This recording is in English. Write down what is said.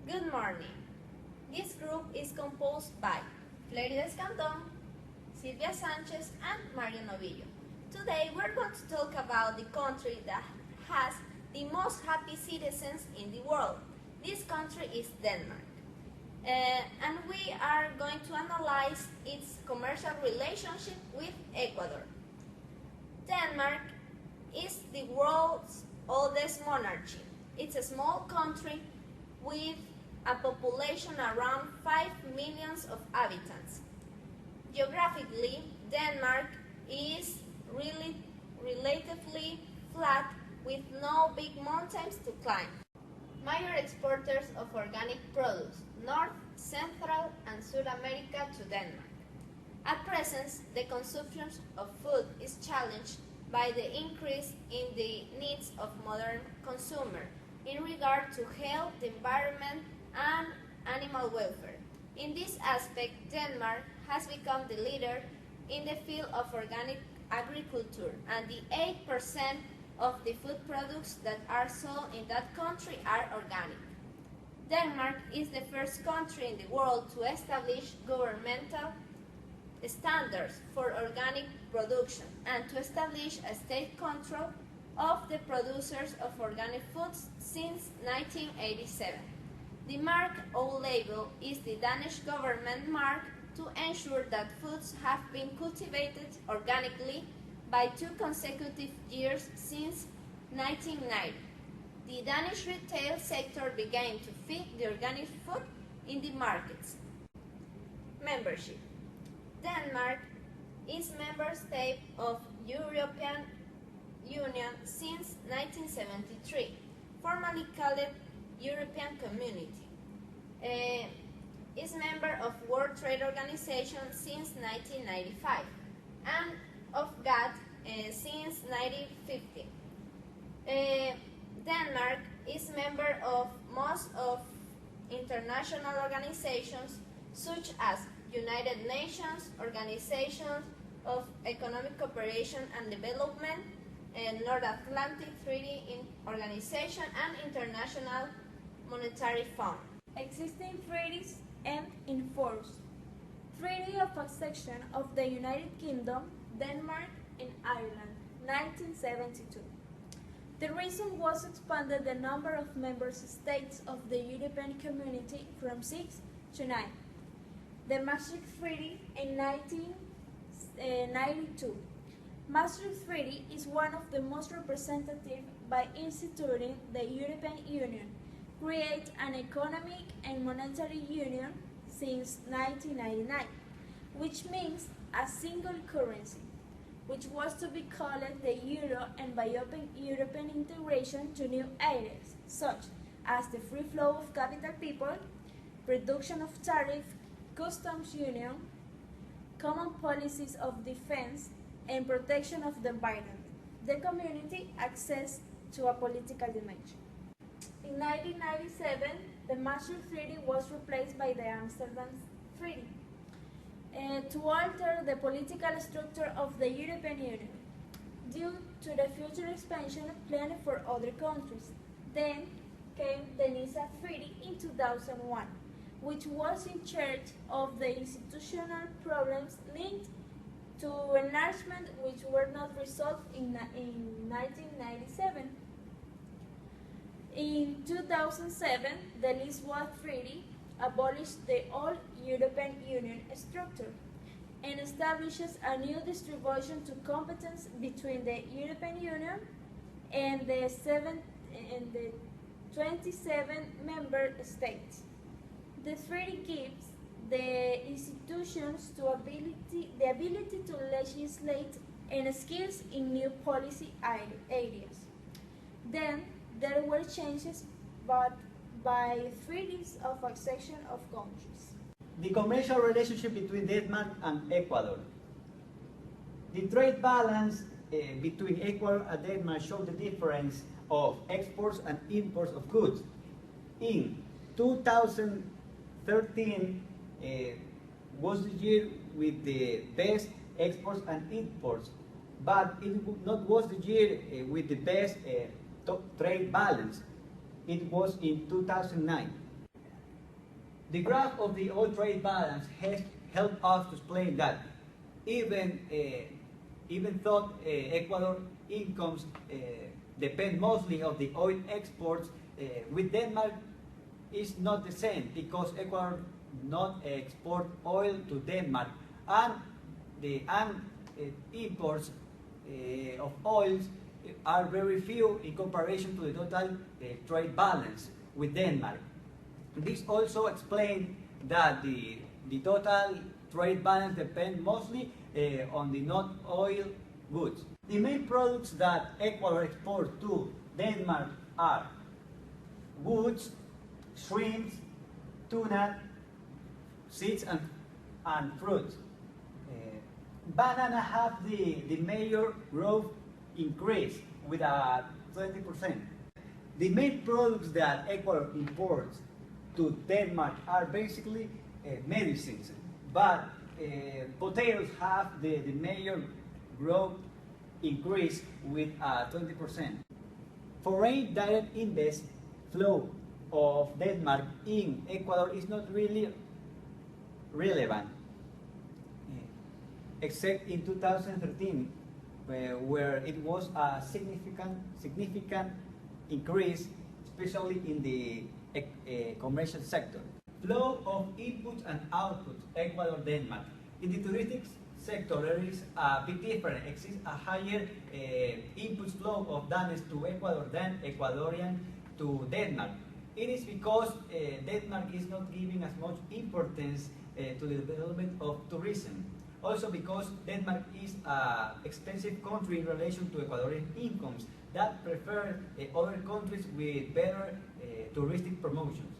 Good morning. This group is composed by Flerides Canton, Silvia Sanchez, and Mario Novillo. Today we're going to talk about the country that has the most happy citizens in the world. This country is Denmark. And we are going to analyze its commercial relationship with Ecuador. Denmark is the world's oldest monarchy. It's a small country with a population around 5 million of inhabitants. Geographically, Denmark is relatively flat with no big mountains to climb. Major exporters of organic produce, North, Central, and South America to Denmark. At present, the consumption of food is challenged by the increase in the needs of modern consumers in regard to health, the environment, and animal welfare. In this aspect, Denmark has become the leader in the field of organic agriculture, and the 8% of the food products that are sold in that country are organic. Denmark is the first country in the world to establish governmental standards for organic production and to establish a state control of the producers of organic foods since 1987. The Mark O label is the Danish government mark to ensure that foods have been cultivated organically by 2 consecutive years since 1990. The Danish retail sector began to feed the organic food in the markets. Membership. Denmark is member state of European Union since 1973, formerly called European Community. Is member of World Trade Organization since 1995 and of GATT since 1950. Denmark is member of most of international organizations such as United Nations, Organization of Economic Cooperation and Development, and North Atlantic Treaty Organization, and International Monetary Fund. Existing treaties and in force. Treaty of Accession of the United Kingdom, Denmark, and Ireland, 1972. The reason was expanded the number of member states of the European Community from 6 to 9. The Maastricht Treaty in 1992. Maastricht Treaty is one of the most representative by instituting the European Union, create an economic and monetary union since 1999, which means a single currency, which was to be called the euro, and by open European integration to new areas, such as the free flow of capital people, reduction of tariff, customs union, common policies of defense, and protection of the environment. The community access to a political dimension. In 1997, the Maastricht Treaty was replaced by the Amsterdam Treaty to alter the political structure of the European Union due to the future expansion planned for other countries. Then came the Nice Treaty in 2001, which was in charge of the institutional problems linked to enlargement which were not resolved in 1997. In 2007, the Lisbon Treaty abolished the old European Union structure and establishes a new distribution to competence between the European Union and the 27 member states. The treaty gives the institutions the ability to legislate and skills in new policy areas. Then there were changes, but by treaties of accession of countries. The commercial relationship between Denmark and Ecuador. The trade balance between Ecuador and Denmark shows the difference of exports and imports of goods. In 2013 was the year with the best exports and imports, but it was the year with the best trade balance. It was in 2009. The graph of the oil trade balance has helped us to explain that even though Ecuador incomes depend mostly on the oil exports, with Denmark is not the same because Ecuador not export oil to Denmark, and the imports of oils are very few in comparison to the total trade balance with Denmark. This also explains that the total trade balance depends mostly on the non-oil goods. The main products that Ecuador exports to Denmark are woods, shrimps, tuna, seeds and fruits. Banana have the major growth increase with a 20%. The main products that Ecuador imports to Denmark are basically medicines, but potatoes have the major growth increase with 20%. Foreign direct invest flow of Denmark in Ecuador is not really relevant, except in 2013, where it was a significant increase, especially in the commercial sector. Flow of inputs and outputs, Ecuador-Denmark. In the touristic sector, there is a big difference. Exists a higher inputs flow of Danes to Ecuador than Ecuadorian to Denmark. It is because Denmark is not giving as much importance to the development of tourism. Also because Denmark is an expensive country in relation to Ecuadorian incomes that prefer other countries with better touristic promotions.